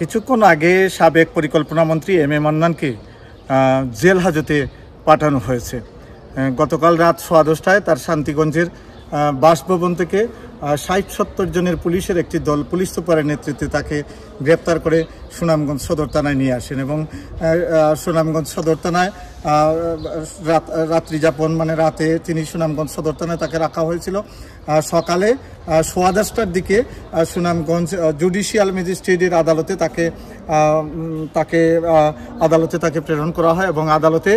কিছুক্ষণ আগে সাবেক পরিকল্পনা মন্ত্রী এম এ মান্নানকে জেল হাজতে পাঠানো হয়েছে। গতকাল রাত 10:15টায় তার শান্তিগঞ্জের বাসভবন থেকে 60-70 জনের পুলিশের একটি দল পুলিশ সুপারের নেতৃত্বে তাকে গ্রেপ্তার করে সুনামগঞ্জ সদর থানায় নিয়ে আসেন এবং সুনামগঞ্জ সদর থানায় রাত্রি যাপন রাতে তিনি সুনামগঞ্জ সদর থানায় তাকে রাখা হয়েছিল। সকালে 10:15টার দিকে সুনামগঞ্জ জুডিশিয়াল ম্যাজিস্ট্রেটের আদালতে তাকে প্রেরণ করা হয় এবং আদালতে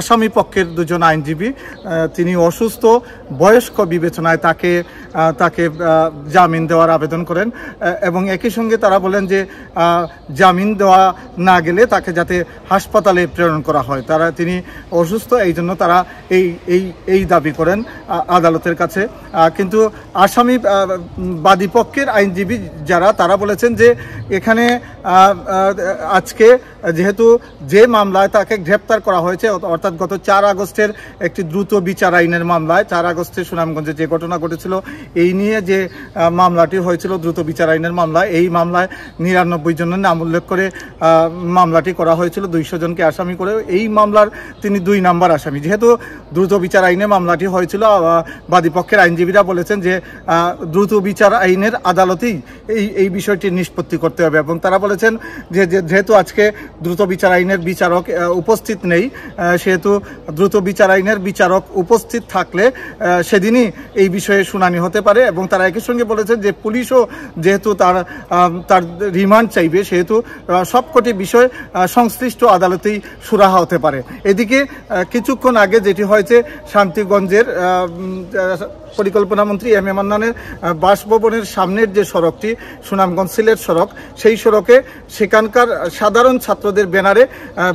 আসামি পক্ষের দুজন আইনজীবী তিনি অসুস্থ বয়স্ক বিবেচনায় তাকে জামিন দেওয়ার আবেদন করেন এবং একই সঙ্গে তারা বলেন যে জামিন দেওয়া না গেলে তাকে যাতে হাসপাতালে প্রেরণ করা হয়। তিনি অসুস্থ, এই জন্য তারা এই দাবি করেন আদালতের কাছে। কিন্তু আসামি বাদী পক্ষের আইনজীবী যারা তারা বলেছেন যে এখানে আজকে যেহেতু যে মামলায় তাকে গ্রেপ্তার করা হয়েছে অর্থাৎ গত 4 আগস্টের একটি দ্রুত বিচার আইনের মামলায় 4 আগস্টে সুনামগঞ্জে যে ঘটনা ঘটেছিল এই নিয়ে যে মামলাটি হয়েছিল দ্রুত বিচার আইনের মামলায়, এই মামলায় 99 জনের নাম উল্লেখ করে মামলাটি করা হয়েছিল 200 জনকে আসামি করে। এই মামলার তিনি 2 নম্বর আসামি। যেহেতু দ্রুত বিচার আইনে মামলাটি হয়েছিল বাদীপক্ষের আইনজীবীরা বলেছেন যে দ্রুত বিচার আইনের আদালতেই এই বিষয়টি নিষ্পত্তি করতে হবে এবং তারা বলেছেন যে যেহেতু আজকে দ্রুত বিচার আইনের বিচারক উপস্থিত নেই সেহেতু দ্রুত বিচার আইনের বিচারক উপস্থিত থাকলে সেদিনই এই বিষয়ে শুনানি হতে পারে এবং তারা একই সঙ্গে বলেছেন যে পুলিশও যেহেতু তার রিমান্ড চাইবে সেহেতু সবকটি বিষয় সংশ্লিষ্ট আদালতেই সুরাহা হতে পারে। এদিকে কিছুক্ষণ আগে যেটি হয়েছে শান্তিগঞ্জের পরিকল্পনা মন্ত্রী এম এ মান্নানের বাসভবনের সামনের যে সড়কটি সুনামগঞ্জ সিলেট সড়ক, সেই সড়কে সেখানকার সাধারণ ছাত্রদের ব্যানারে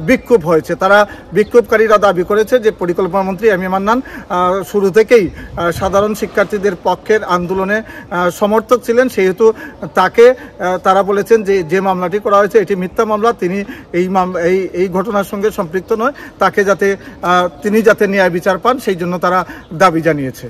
বিক্ষোভ হয়েছে। তারা বিক্ষোভকারীরা দাবি করেছে যে পরিকল্পনা মন্ত্রী এম এ মান্নান শুরু থেকেই সাধারণ শিক্ষার্থীদের পক্ষের আন্দোলনে সমর্থক ছিলেন, সেহেতু তারা বলেছেন যে মামলাটি করা হয়েছে এটি মিথ্যা মামলা, তিনি এই ঘটনার সঙ্গে সম্পৃক্ত নয়, তিনি যাতে ন্যায় বিচার পান সেই জন্য তারা দাবি জানিয়েছে।